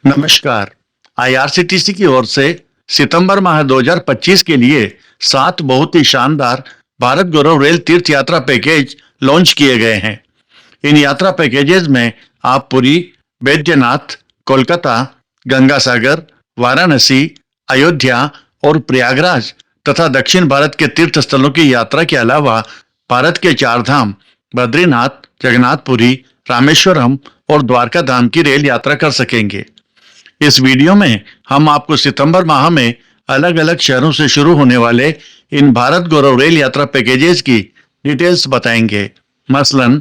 नमस्कार। आईआरसीटीसी की ओर से सितंबर माह 2025 के लिए 7 बहुत ही शानदार भारत गौरव रेल तीर्थ यात्रा पैकेज लॉन्च किए गए हैं। इन यात्रा पैकेजेस में आप पुरी, बैद्यनाथ, कोलकाता, गंगा सागर, वाराणसी, अयोध्या और प्रयागराज तथा दक्षिण भारत के तीर्थ स्थलों की यात्रा के अलावा भारत के 4 धाम बद्रीनाथ, जगन्नाथपुरी, रामेश्वरम और द्वारका धाम की रेल यात्रा कर सकेंगे। इस वीडियो में हम आपको सितंबर माह में अलग अलग शहरों से शुरू होने वाले इन भारत गौरव रेल यात्रा पैकेजेस की डिटेल्स बताएंगे। मसलन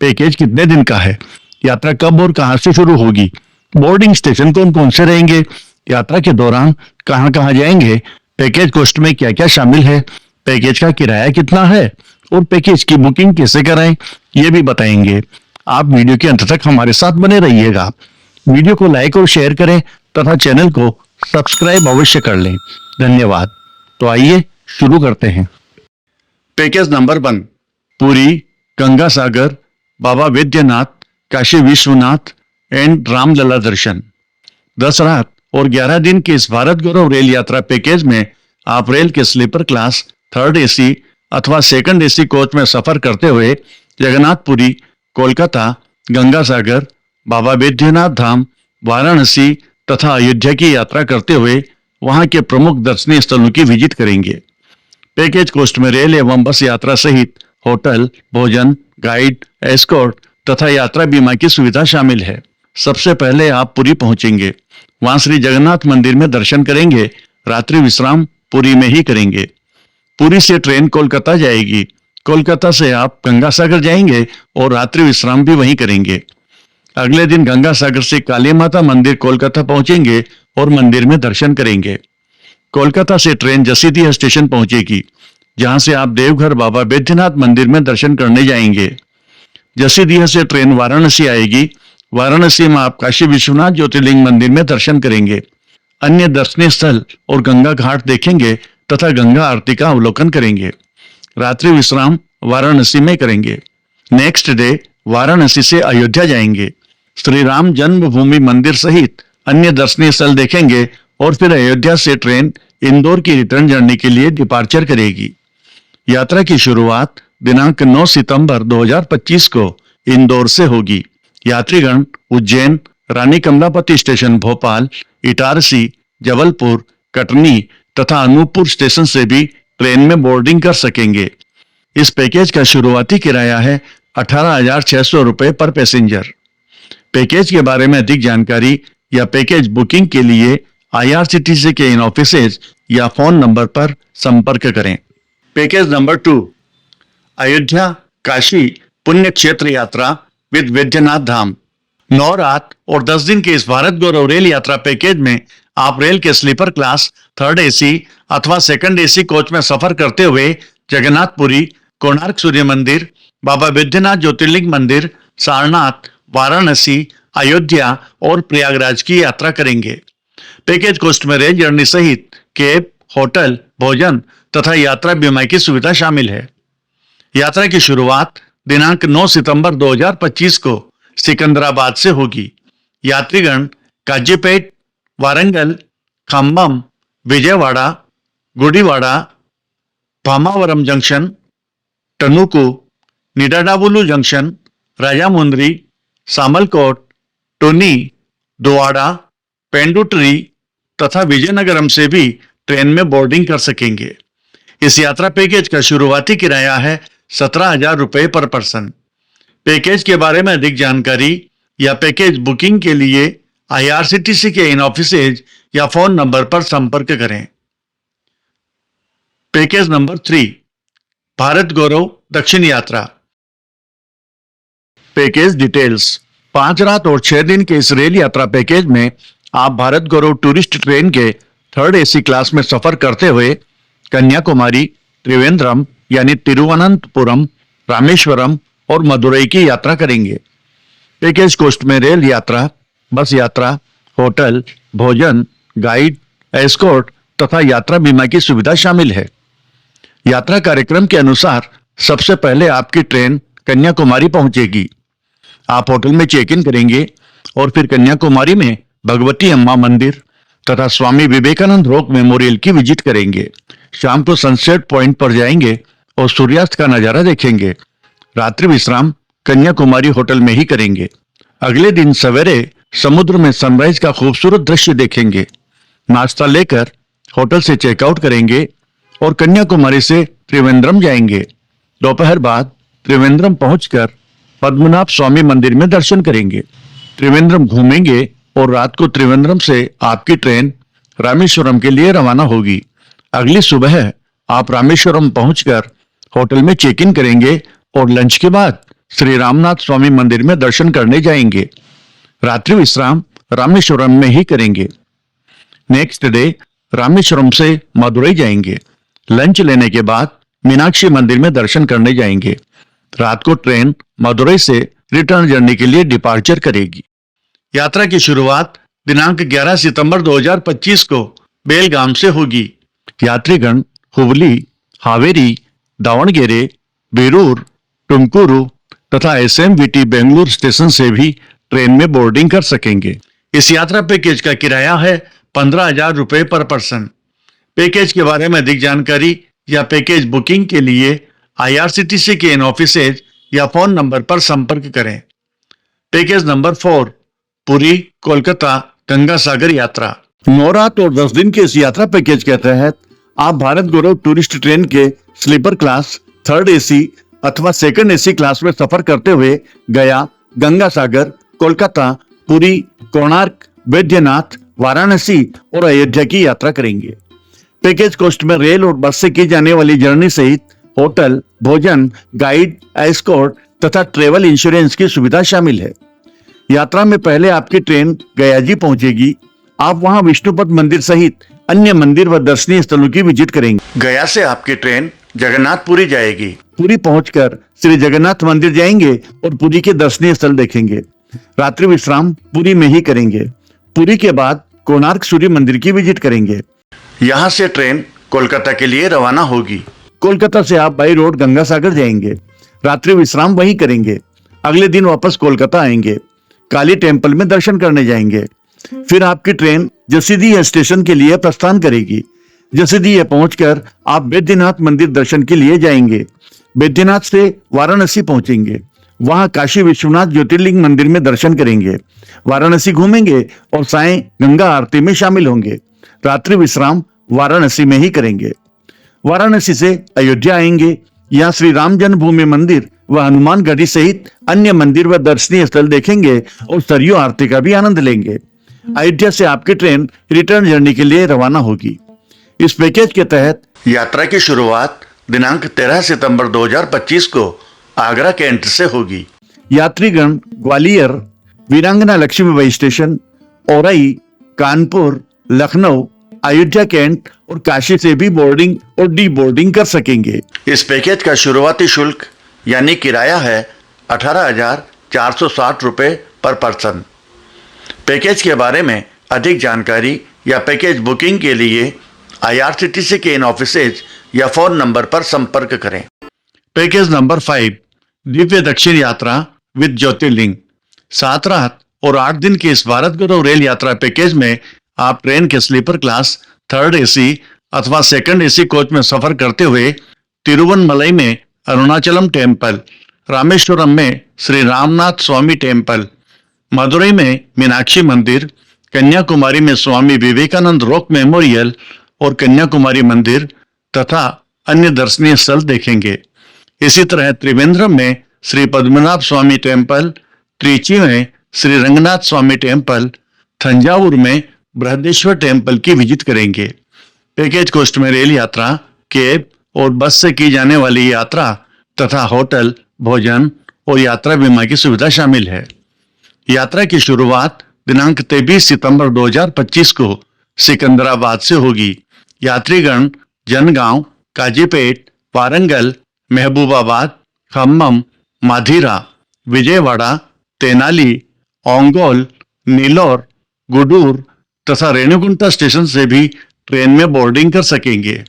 पैकेज कितने दिन का है, यात्रा कब और कहां से शुरू होगी, बोर्डिंग स्टेशन कौन कौन से रहेंगे, यात्रा के दौरान कहां कहां जाएंगे, पैकेज कॉस्ट में क्या क्या शामिल है, पैकेज का किराया कितना है और पैकेज की बुकिंग कैसे कराएं, ये भी बताएंगे। आप वीडियो के अंत तक हमारे साथ बने रहिएगा। वीडियो को लाइक और शेयर करें तथा चैनल को सब्सक्राइब अवश्य कर लें। धन्यवाद। तो आइए शुरू करते हैं। Package number 1, Puri, Ganga Sagar, Baba Vaidyanath, Kashi Vishwanath and Ramlala दर्शन। 10 रात और 11 दिन के इस भारत गौरव रेल यात्रा पैकेज में आप रेल के स्लीपर क्लास, थर्ड एसी अथवा सेकंड एसी कोच में सफर करते हुए जगन्नाथपुरी, कोलकाता, गंगा सागर, बाबा बैद्यनाथ धाम, वाराणसी तथा अयोध्या की यात्रा करते हुए वहां के प्रमुख दर्शनीय स्थलों की विजिट करेंगे। पैकेज कॉस्ट में रेल एवं बस यात्रा सहित होटल, भोजन, गाइड, एस्कॉर्ट तथा यात्रा बीमा की सुविधा शामिल है। सबसे पहले आप पुरी पहुंचेंगे। वहां श्री जगन्नाथ मंदिर में दर्शन करेंगे। रात्रि विश्राम पुरी में ही करेंगे। पुरी से ट्रेन कोलकाता जाएगी। कोलकाता से आप गंगा सागर जाएंगे और रात्रि विश्राम भी वहीं करेंगे। अगले दिन गंगा सागर से काली माता मंदिर कोलकाता पहुंचेंगे और मंदिर में दर्शन करेंगे। कोलकाता से ट्रेन जसीडीह स्टेशन पहुंचेगी, जहां से आप देवघर बाबा बैद्यनाथ मंदिर में दर्शन करने जाएंगे। जसीडीह से ट्रेन वाराणसी आएगी। वाराणसी में आप काशी विश्वनाथ ज्योतिर्लिंग मंदिर में दर्शन करेंगे। अन्य दर्शनीय स्थल और गंगा घाट देखेंगे तथा गंगा आरती का अवलोकन करेंगे। रात्रि विश्राम वाराणसी में करेंगे। नेक्स्ट डे वाराणसी से अयोध्या जाएंगे। श्री राम जन्मभूमि मंदिर सहित अन्य दर्शनीय स्थल देखेंगे और फिर अयोध्या से ट्रेन इंदौर की रिटर्न जर्नी के लिए डिपार्चर करेगी। यात्रा की शुरुआत दिनांक 9 सितंबर 2025 को इंदौर से होगी। यात्रीगण उज्जैन, रानी कमलापति स्टेशन भोपाल, इटारसी, जबलपुर, कटनी तथा अनूपपुर स्टेशन से भी ट्रेन में बोर्डिंग कर सकेंगे। इस पैकेज का शुरुआती किराया है 18,600 रुपए पर पैसेंजर। पैकेज के बारे में अधिक जानकारी या पैकेज बुकिंग के लिए आईआरसीटीसी के इन ऑफिसेज या फोन नंबर पर संपर्क करें। पैकेज नंबर 2, अयोध्या काशी पुण्य क्षेत्र यात्रा विद वैद्यनाथ धाम। 9 रात और 10 दिन के इस भारत गौरव रेल यात्रा पैकेज में आप रेल के स्लीपर क्लास, थर्ड एसी अथवा सेकंड एसी कोच में सफर करते हुए जगन्नाथपुरी, कोणार्क सूर्य मंदिर, बाबा बैद्यनाथ ज्योतिर्लिंग मंदिर, सारनाथ, वाराणसी, अयोध्या और प्रयागराज की यात्रा करेंगे। पैकेज कॉस्ट में रेल जर्नी सहित कैब, होटल, भोजन तथा यात्रा बीमा की सुविधा शामिल है। यात्रा की शुरुआत दिनांक 9 सितंबर 2025 को सिकंदराबाद से होगी। यात्रीगण काजीपेट, वारंगल, खम्बम, विजयवाड़ा, गुडीवाड़ा, भामावरम जंक्शन, टनुकू, निडाडाबुलु जंक्शन, राजामुंद्री, सामलकोट, टोनी, दोवाड़ा, पेंडुटरी तथा विजयनगरम से भी ट्रेन में बोर्डिंग कर सकेंगे। इस यात्रा पैकेज का शुरुआती किराया है 17,000 रुपए पर पर्सन। पैकेज के बारे में अधिक जानकारी या पैकेज बुकिंग के लिए आईआरसीटीसी के इन ऑफिसेज या फोन नंबर पर संपर्क करें। पैकेज नंबर 3, भारत गौरव दक्षिण यात्रा। Package details. 5 रात और 6 दिन के इस रेल यात्रा पैकेज में आप भारत गौरव टूरिस्ट ट्रेन के थर्ड एसी क्लास में सफर करते हुए कन्याकुमारी, त्रिवेंद्रम यानी तिरुवनंतपुरम, रामेश्वरम और मदुरई की यात्रा करेंगे। पैकेज कॉस्ट में रेल यात्रा, बस यात्रा, होटल, भोजन, गाइड, एस्कॉर्ट तथा यात्रा बीमा की सुविधा शामिल है। यात्रा कार्यक्रम के अनुसार सबसे पहले आपकी ट्रेन कन्याकुमारी पहुंचेगी। आप होटल में चेक इन करेंगे और फिर कन्याकुमारी में भगवती अम्मा मंदिर तथा स्वामी विवेकानंद रॉक मेमोरियल की विजिट करेंगे। शाम को सनसेट पॉइंट पर जाएंगे और सूर्यास्त का नजारा देखेंगे। रात्रि विश्राम कन्याकुमारी होटल में ही करेंगे। अगले दिन सवेरे समुद्र में सनराइज का खूबसूरत दृश्य देखेंगे। नाश्ता लेकर होटल से चेकआउट करेंगे और कन्याकुमारी से त्रिवेंद्रम जाएंगे। दोपहर बाद त्रिवेंद्रम पहुंचकर पद्मनाभ स्वामी मंदिर में दर्शन करेंगे। त्रिवेंद्रम घूमेंगे और रात को त्रिवेंद्रम से आपकी ट्रेन रामेश्वरम के लिए रवाना होगी। अगली सुबह आप रामेश्वरम पहुंचकर होटल में चेक इन करेंगे और लंच के बाद श्री रामनाथ स्वामी मंदिर में दर्शन करने जाएंगे। रात्रि विश्राम रामेश्वरम में ही करेंगे। नेक्स्ट डे रामेश्वरम से मदुरई जाएंगे। लंच लेने के बाद मीनाक्षी मंदिर में दर्शन करने जाएंगे। रात को ट्रेन मदुरई से रिटर्न जर्नी के लिए डिपार्चर करेगी। यात्रा की शुरुआत दिनांक 11 सितंबर 2025 को बेलगाम से होगी। यात्रीगण हुबली, हावेरी, दावणगेरे, बेरूर, टुमकुरू तथा एसएमवीटी बेंगलुरु स्टेशन से भी ट्रेन में बोर्डिंग कर सकेंगे। इस यात्रा पैकेज का किराया है 15,000 रुपए पर पर्सन। पैकेज के बारे में अधिक जानकारी या पैकेज बुकिंग के लिए IRCTC के इन ऑफिसेज या फोन नंबर पर संपर्क करें। पैकेज नंबर 4 पुरी कोलकाता गंगा सागर यात्रा। 9 रात और 10 दिन के इस यात्रा पैकेज के तहत आप भारत गौरव टूरिस्ट ट्रेन के स्लीपर क्लास, थर्ड AC अथवा सेकंड AC क्लास में सफर करते हुए गया, गंगा सागर, कोलकाता, पुरी, कोणार्क, बैद्यनाथ, वाराणसी और अयोध्या की यात्रा करेंगे। पैकेज कॉस्ट में रेल और बस से की जाने वाली जर्नी सहित होटल, भोजन, गाइड, एस्कॉर्ट तथा ट्रेवल इंश्योरेंस की सुविधा शामिल है। यात्रा में पहले आपकी ट्रेन गयाजी पहुंचेगी। आप वहां विष्णुपद मंदिर सहित अन्य मंदिर व दर्शनीय स्थलों की विजिट करेंगे। गया से आपकी ट्रेन जगन्नाथपुरी जाएगी। पुरी पहुंचकर श्री जगन्नाथ मंदिर जाएंगे और पुरी के दर्शनीय स्थल देखेंगे। रात्रि विश्राम पुरी में ही करेंगे। पुरी के बाद कोणार्क सूर्य मंदिर की विजिट करेंगे। यहाँ से ट्रेन कोलकाता के लिए रवाना होगी। कोलकाता से आप बाई रोड गंगा सागर जाएंगे। रात्रि विश्राम वहीं करेंगे। अगले दिन वापस कोलकाता आएंगे। काली टेम्पल में दर्शन करने जाएंगे। फिर आपकी ट्रेन जसीडीह स्टेशन के लिए प्रस्थान करेगी। जसीडीह पहुंचकर आप बैद्यनाथ मंदिर दर्शन के लिए जाएंगे। बैद्यनाथ से वाराणसी पहुंचेंगे। वहां काशी विश्वनाथ ज्योतिर्लिंग मंदिर में दर्शन करेंगे। वाराणसी घूमेंगे और सायं गंगा आरती में शामिल होंगे। रात्रि विश्राम वाराणसी में ही करेंगे। वाराणसी से अयोध्या आएंगे। यहाँ श्री राम जन्मभूमि मंदिर व हनुमान गढ़ी सहित अन्य मंदिर व दर्शनीय स्थल देखेंगे और सरयू आरती का भी आनंद लेंगे। अयोध्या से आपकी ट्रेन रिटर्न जर्नी के लिए रवाना होगी। इस पैकेज के तहत यात्रा की शुरुआत दिनांक 13 सितंबर 2025 को आगरा कैंट से होगी। यात्रीगण ग्वालियर, वीरांगना लक्ष्मीबाई स्टेशन, औरई, कानपुर, लखनऊ, अयोध्या कैंट और काशी से भी बोर्डिंग और डी बोर्डिंग कर सकेंगे। इस पैकेज का शुरुआती शुल्क यानी किराया है 18,460 रुपए पर पर्सन। पैकेज के बारे में अधिक जानकारी या पैकेज बुकिंग के लिए IRCTC के इन ऑफिसेज या फोन नंबर पर संपर्क करें। पैकेज नंबर 5 दिव्य दक्षिण यात्रा विद ज्योतिर्लिंग। 7 रात और 8 दिन की इस भारत गौरव रेल यात्रा पैकेज में आप ट्रेन के स्लीपर क्लास, थर्ड AC अथवा सेकंड AC कोच में सफर करते हुए तिरुवनमलई में अरुणाचलम टेम्पल, रामेश्वरम में श्री रामनाथ स्वामी टेम्पल, मदुरई में मीनाक्षी मंदिर, कन्याकुमारी में स्वामी विवेकानंद रॉक मेमोरियल और कन्याकुमारी मंदिर तथा अन्य दर्शनीय स्थल देखेंगे। इसी तरह त्रिवेंद्रम में श्री पद्मनाभ स्वामी टेम्पल, त्रिची में श्री रंगनाथ स्वामी टेम्पल, थंजावुर में बृहदेश्वर टेम्पल की विजिट करेंगे। पैकेज कॉस्ट में रेल यात्रा, कैब और बस से की जाने वाली यात्रा तथा होटल, भोजन और यात्रा बीमा की सुविधा शामिल है। यात्रा की शुरुआत दिनांक 23 सितंबर 2025 को सिकंदराबाद से होगी। यात्रीगण जनगांव, काजीपेट, वारंगल, महबूबाबाद, खम्मम, माधीरा, विजयवाड़ा, तेनाली, ओंगोल, नीलोर, गुडूर तथा रेणुगुंटा स्टेशन से भी ट्रेन में बोर्डिंग कर सकेंगे।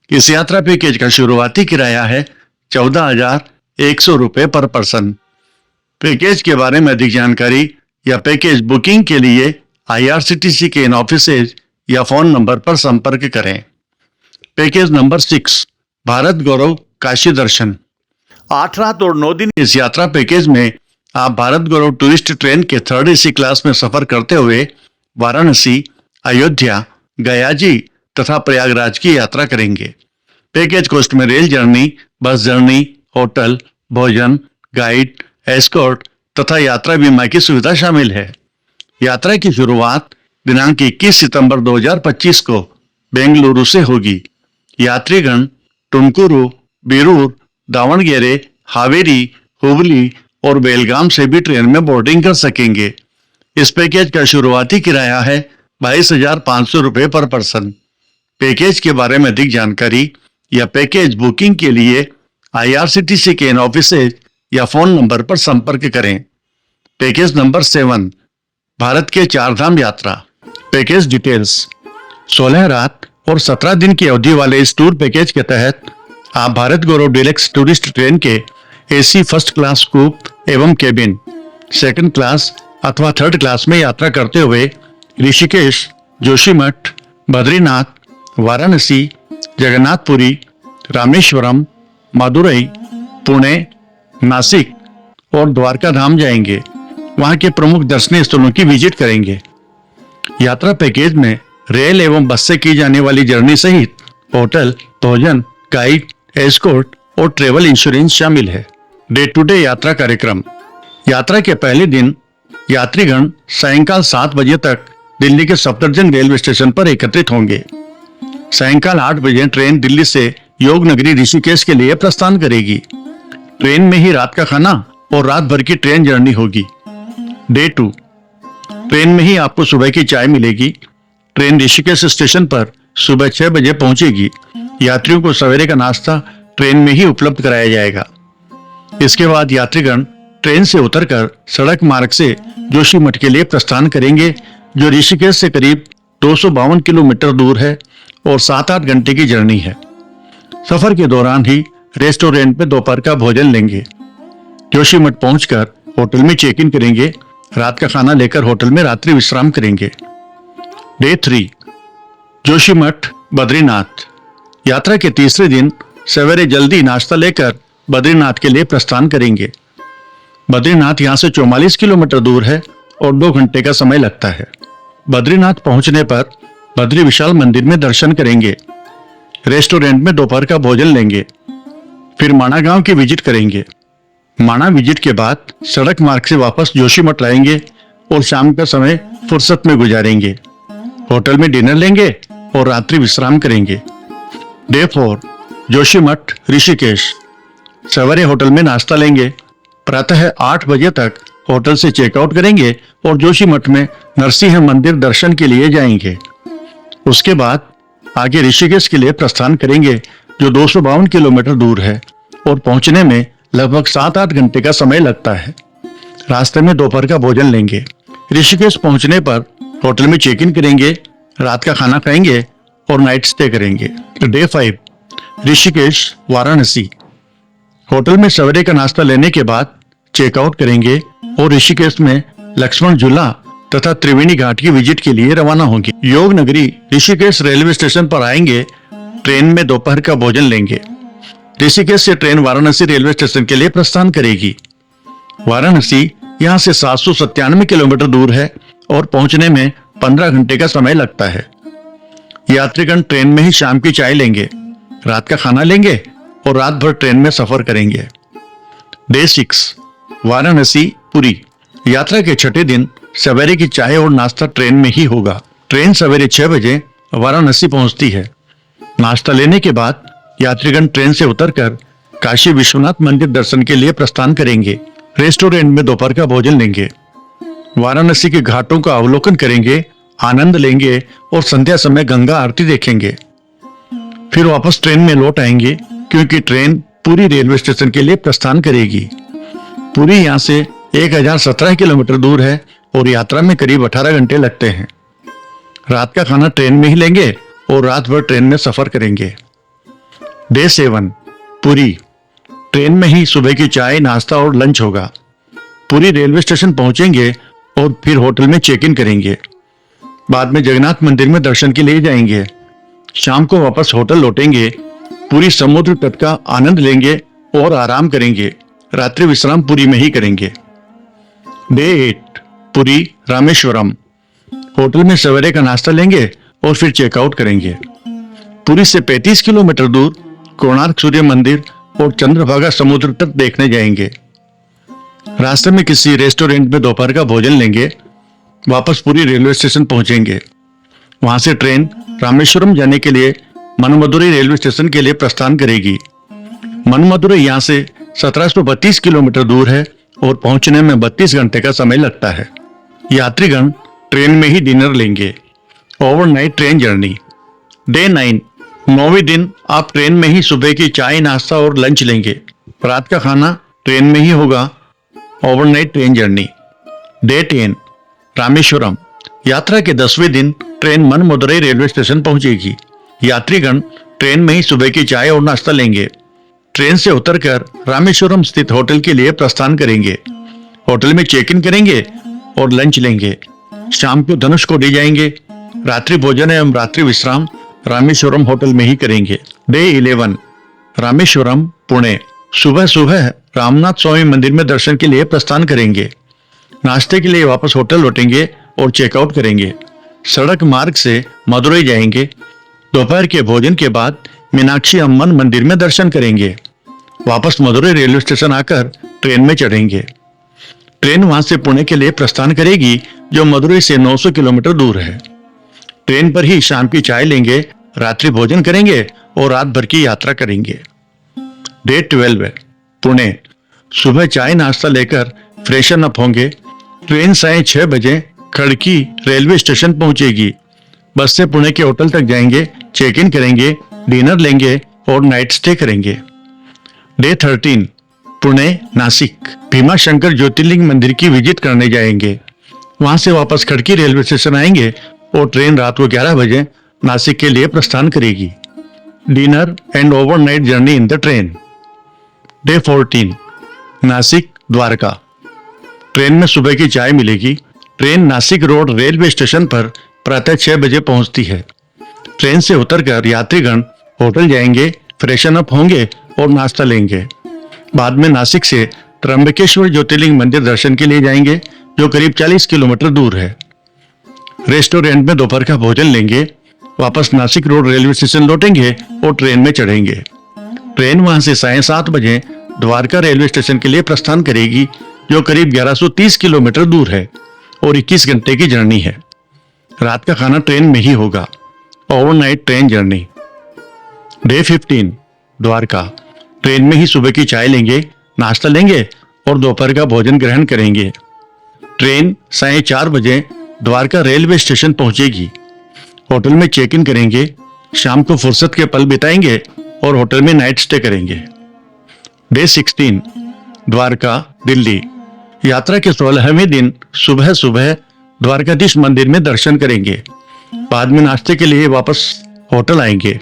इस यात्रा पैकेज का शुरुआती किराया है 14,100 रुपए पर पर्सन। पैकेज के बारे में अधिक जानकारी या पैकेज बुकिंग के लिए IRCTC के इन ऑफिसेज या फोन नंबर पर संपर्क करें। पैकेज नंबर 6, भारत गौरव काशी दर्शन। 8 रात और 9 दिन इस यात्रा पैकेज में आप भारत गौरव टूरिस्ट ट्रेन के 3rd AC क्लास में सफर करते हुए वाराणसी, अयोध्या, गया जी तथा प्रयागराज की यात्रा करेंगे। पैकेज कॉस्ट में rail journey, bus journey, hotel, भोजन, गाइड, एस्कॉर्ट तथा यात्रा बीमा की सुविधा शामिल है। यात्रा की शुरुआत दिनांक 21 सितंबर 2025 को बेंगलुरु से होगी। यात्रीगण तुमकुरु, बीरूर, दावणगेरे, हावेरी, हुबली और बेलगाम से भी ट्रेन में बोर्डिंग कर सकेंगे। इस पैकेज का शुरुआती किराया है 22,500 रुपये पर पर्सन। पैकेज के बारे में अधिक जानकारी या पैकेज बुकिंग के लिए IRCTC के इन ऑफिसेज या फोन नंबर पर संपर्क करें। पैकेज नंबर 7, भारत के 4 धाम यात्रा। Package details. 16 रात और 17 दिन की अवधि वाले इस टूर पैकेज के तहत आप भारत गौरव डीलक्स टूरिस्ट ट्रेन के AC फर्स्ट क्लास कूप एवं केबिन, 2nd क्लास अथवा 3rd क्लास में यात्रा करते हुए ऋषिकेश, जोशीमठ, बद्रीनाथ, वाराणसी, जगन्नाथपुरी, रामेश्वरम, मदुरई, पुणे, नासिक और द्वारका धाम जाएंगे। वहां के प्रमुख दर्शनीय स्थलों की विजिट करेंगे। यात्रा पैकेज में रेल एवं बस से की जाने वाली जर्नी सहित होटल, भोजन, गाइड, एस्कॉर्ट और ट्रेवल इंश्योरेंस शामिल है। डे टू डे यात्रा कार्यक्रम। यात्रा के पहले दिन यात्रीगण सायंकाल 7 बजे तक दिल्ली के सफदरजंग रेलवे स्टेशन पर एकत्रित होंगे। सायंकाल 8 बजे ट्रेन दिल्ली से योग नगरी ऋषिकेश के लिए प्रस्थान करेगी। ट्रेन में ही रात का खाना और रात भर की ट्रेन जर्नी होगी। डे 2, ट्रेन में ही आपको सुबह की चाय मिलेगी। ट्रेन ऋषिकेश स्टेशन पर सुबह 6 बजे पहुंचेगी। यात्रियों को सवेरे का नाश्ता ट्रेन में ही उपलब्ध कराया जाएगा। इसके बाद यात्रीगण ट्रेन से उतरकर सड़क मार्ग से जोशीमठ के लिए प्रस्थान करेंगे, जो ऋषिकेश से करीब 252 किलोमीटर दूर है और 7-8 घंटे की जर्नी है। सफर के दौरान ही रेस्टोरेंट में दोपहर का भोजन लेंगे। जोशीमठ पहुंचकर होटल में चेक इन करेंगे। रात का खाना लेकर होटल में रात्रि विश्राम करेंगे। डे 3, जोशीमठ, बद्रीनाथ। यात्रा के तीसरे दिन सवेरे जल्दी नाश्ता लेकर बद्रीनाथ के लिए प्रस्थान करेंगे। बद्रीनाथ यहाँ से 44 किलोमीटर दूर है और 2 घंटे का समय लगता है। बद्रीनाथ पहुंचने पर बद्री विशाल मंदिर में दर्शन करेंगे। रेस्टोरेंट में दोपहर का भोजन लेंगे। फिर माणा गांव की विजिट करेंगे। माणा विजिट के बाद सड़क मार्ग से वापस जोशीमठ लाएंगे और शाम का समय फुर्सत में गुजारेंगे। होटल में डिनर लेंगे और रात्रि विश्राम करेंगे। डे 4, जोशीमठ, ऋषिकेश। सवेरे होटल में नाश्ता लेंगे। प्रातः 8 बजे तक होटल से चेकआउट करेंगे और जोशीमठ में नरसिंह मंदिर दर्शन के लिए जाएंगे। उसके बाद आगे ऋषिकेश के लिए प्रस्थान करेंगे, जो 252 किलोमीटर दूर है और पहुंचने में लगभग 7-8 घंटे का समय लगता है। रास्ते में दोपहर का भोजन लेंगे। ऋषिकेश पहुंचने पर होटल में चेक इन करेंगे, रात का खाना खाएंगे और नाइट स्टे करेंगे। डे 5, ऋषिकेश, वाराणसी। होटल में सवेरे का नाश्ता लेने के बाद चेकआउट करेंगे और ऋषिकेश में लक्ष्मण झूला तथा त्रिवेणी घाट की विजिट के लिए रवाना होंगे। योग नगरी ऋषिकेश रेलवे स्टेशन पर आएंगे। ट्रेन में दोपहर का भोजन लेंगे। ऋषिकेश से ट्रेन वाराणसी रेलवे स्टेशन के लिए प्रस्थान करेगी। वाराणसी यहाँ से 797 किलोमीटर दूर है और पहुंचने में 15 घंटे का समय लगता है। यात्रीगण ट्रेन में ही शाम की चाय लेंगे, रात का खाना लेंगे और रात भर ट्रेन में सफर करेंगे। डे 6, वाराणसी, पुरी। यात्रा के छठे दिन सवेरे की चाय और नाश्ता ट्रेन में ही होगा। ट्रेन सवेरे 6 बजे वाराणसी पहुंचती है। नाश्ता लेने के बाद यात्रीगण ट्रेन से उतरकर काशी विश्वनाथ मंदिर दर्शन के लिए प्रस्थान करेंगे। रेस्टोरेंट में दोपहर का भोजन लेंगे। वाराणसी के घाटों का अवलोकन करेंगे, आनंद लेंगे और संध्या समय गंगा आरती देखेंगे। फिर वापस ट्रेन में लौट आएंगे, क्योंकि ट्रेन पुरी रेलवे स्टेशन के लिए प्रस्थान करेगी। पुरी यहाँ से 1017 किलोमीटर दूर है और यात्रा में करीब 18 घंटे लगते हैं। रात का खाना ट्रेन में ही लेंगे और रात भर ट्रेन में सफर करेंगे। डे 7, पुरी। ट्रेन में ही सुबह की चाय, नाश्ता और लंच होगा। पुरी रेलवे स्टेशन पहुंचेंगे और फिर होटल में चेक इन करेंगे। बाद में जगन्नाथ मंदिर में दर्शन के लिए जाएंगे। शाम को वापस होटल लौटेंगे, पूरी समुद्र तट का आनंद लेंगे और आराम करेंगे। रात्रि विश्राम पुरी में ही करेंगे। डे 8 पुरी रामेश्वरम। होटल में सवेरे का नाश्ता लेंगे और फिर चेकआउट करेंगे। पुरी से 35 किलोमीटर दूर कोणार्क सूर्य मंदिर और चंद्रभागा समुद्र तट देखने जाएंगे। रास्ते में किसी रेस्टोरेंट में दोपहर का भोजन लेंगे। वापस पुरी रेलवे स्टेशन पहुंचेंगे। वहां से ट्रेन रामेश्वरम जाने के लिए मनमदुरई रेलवे स्टेशन के लिए प्रस्थान करेगी। मनमदुरई यहाँ से 1732 किलोमीटर दूर है और पहुंचने में 32 घंटे का समय लगता है। यात्रीगण ट्रेन में ही डिनर लेंगे। Overnight train journey. डे 9 9वें दिन आप ट्रेन में ही सुबह की चाय, नाश्ता और लंच लेंगे। रात का खाना ट्रेन में ही होगा। Overnight train journey. Day 10 Rameswaram. यात्रा के 10वें दिन ट्रेन मनमदुरई रेलवे स्टेशन पहुंचेगी। यात्रीगण ट्रेन में ही सुबह की चाय और नाश्ता लेंगे। ट्रेन से उतरकर रामेश्वरम स्थित होटल के लिए प्रस्थान करेंगे। होटल में चेक इन करेंगे और लंच लेंगे। शाम को धनुषकोडी जाएंगे। रात्रि भोजन एवं रात्रि विश्राम रामेश्वरम होटल में ही करेंगे। डे 11 रामेश्वरम पुणे। सुबह सुबह रामनाथ स्वामी मंदिर में दर्शन के लिए प्रस्थान करेंगे। नाश्ते के लिए वापस होटल लौटेंगे और चेकआउट करेंगे। सड़क मार्ग से मदुरई जाएंगे। दोपहर के भोजन के बाद मीनाक्षी अम्मन मंदिर में दर्शन करेंगे। वापस मदुरई रेलवे स्टेशन आकर ट्रेन में चढ़ेंगे। ट्रेन वहां से पुणे के लिए प्रस्थान करेगी, जो मदुरई से 900 किलोमीटर दूर है। ट्रेन पर ही शाम की चाय लेंगे, रात्रि भोजन करेंगे और रात भर की यात्रा करेंगे। डे 12 पुणे। सुबह चाय नाश्ता लेकर फ्रेशन अप होंगे। ट्रेन 6:30 बजे खड़की रेलवे स्टेशन पहुंचेगी। बस से पुणे के होटल तक जाएंगे, चेक इन करेंगे, डिनर लेंगे और नाइट स्टे करेंगे। डे 13 पुणे नासिक। भीमा शंकर ज्योतिर्लिंग मंदिर की विजिट करने जाएंगे। वहां से वापस खड़की रेलवे स्टेशन आएंगे और ट्रेन रात को 11 बजे नासिक के लिए प्रस्थान करेगी। Dinner and overnight journey in the train. Day 14 Nashik Dwarka. Train में सुबह की चाय मिलेगी। Train Nashik road railway station पर प्रातः 6 बजे पहुंचती है। ट्रेन से उतरकर यात्रीगण होटल जाएंगे, फ्रेशन अप होंगे और नाश्ता लेंगे। बाद में नासिक से त्र्यंबकेश्वर ज्योतिर्लिंग मंदिर दर्शन के लिए जाएंगे, जो करीब 40 किलोमीटर दूर है। रेस्टोरेंट में दोपहर का भोजन लेंगे। वापस नासिक रोड रेलवे स्टेशन लौटेंगे और ट्रेन में चढ़ेंगे। ट्रेन वहां से 7:30 बजे द्वारका रेलवे स्टेशन के लिए प्रस्थान करेगी, जो करीब 1130 किलोमीटर दूर है और 21 घंटे की जर्नी है। रात का खाना ट्रेन में ही होगा। Overnight train journey. Day 15 Dwarka. Train में ही सुबह की चाय लेंगे, नाश्ता लेंगे और दोपहर का भोजन ग्रहण करेंगे। ट्रेन 4:30 बजे द्वारका रेलवे स्टेशन पहुंचेगी। होटल में चेक इन करेंगे। शाम को फुर्सत के पल बिताएंगे और होटल में नाइट स्टे करेंगे। डे 16 द्वारका दिल्ली। यात्रा के 16वें दिन सुबह सुबह द्वारकाधीश मंदिर में दर्शन करेंगे। बाद में नाश्ते के लिए वापस होटल आएंगे।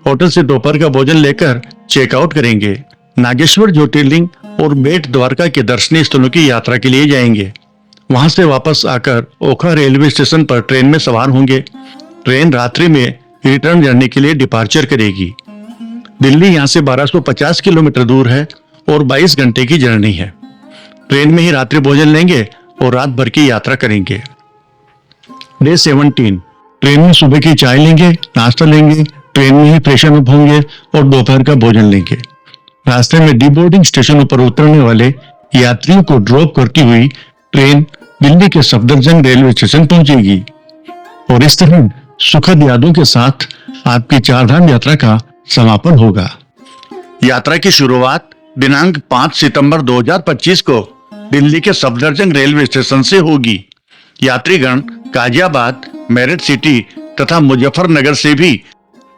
होटल से दोपहर का भोजन लेकर चेकआउट करेंगे। नागेश्वर ज्योतिर्लिंग और बेट द्वारका के दर्शनीय स्थलों की यात्रा के लिए जाएंगे। वहां से वापस आकर ओखा रेलवे स्टेशन पर ट्रेन में सवार होंगे। ट्रेन रात्रि में रिटर्न जर्नी के लिए डिपार्चर करेगी। दिल्ली यहाँ से 1250 किलोमीटर दूर है और 22 घंटे की जर्नी है। ट्रेन में ही रात्रि भोजन लेंगे और रात भर की यात्रा करेंगे। डे 17 ट्रेन में सुबह की चाय लेंगे, नाश्ता लेंगे, ट्रेन में ही फ्रेशन अप होंगे और दोपहर का भोजन लेंगे। रास्ते में डीबोर्डिंग स्टेशनों पर उतरने वाले यात्रियों को ड्रॉप करती हुई ट्रेन दिल्ली के सफदरजंग रेलवे स्टेशन पहुंचेगी और इस तरह सुखद यादों के साथ आपकी चारधाम यात्रा का समापन होगा। यात्रा की शुरुआत दिनांक 5 सितंबर 2025 को दिल्ली के सफदरजंग रेलवे स्टेशन से होगी। यात्रीगण गाजियाबाद, मेरठ सिटी तथा मुजफ्फरनगर से भी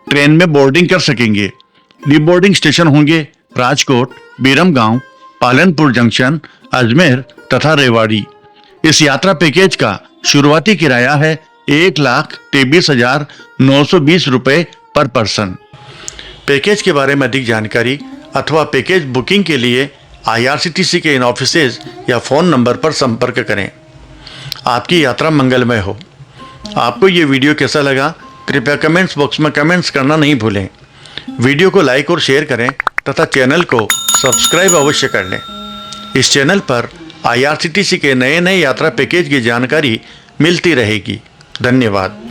ट्रेन में बोर्डिंग कर सकेंगे। डीबोर्डिंग स्टेशन होंगे राजकोट, बीरमगांव, पालनपुर जंक्शन, अजमेर तथा रेवाड़ी। इस यात्रा पैकेज का शुरुआती किराया है 1,23,920 रुपए पर पर्सन। पैकेज के बारे में अधिक जानकारी अथवा पैकेज बुकिंग के लिए IRCTC के इन ऑफिसेज या फ़ोन नंबर पर संपर्क करें। आपकी यात्रा मंगलमय हो। आपको ये वीडियो कैसा लगा कृपया कमेंट्स बॉक्स में कमेंट्स करना नहीं भूलें। वीडियो को लाइक और शेयर करें तथा चैनल को सब्सक्राइब अवश्य कर लें। इस चैनल पर IRCTC के नए यात्रा पैकेज की जानकारी मिलती रहेगी। धन्यवाद।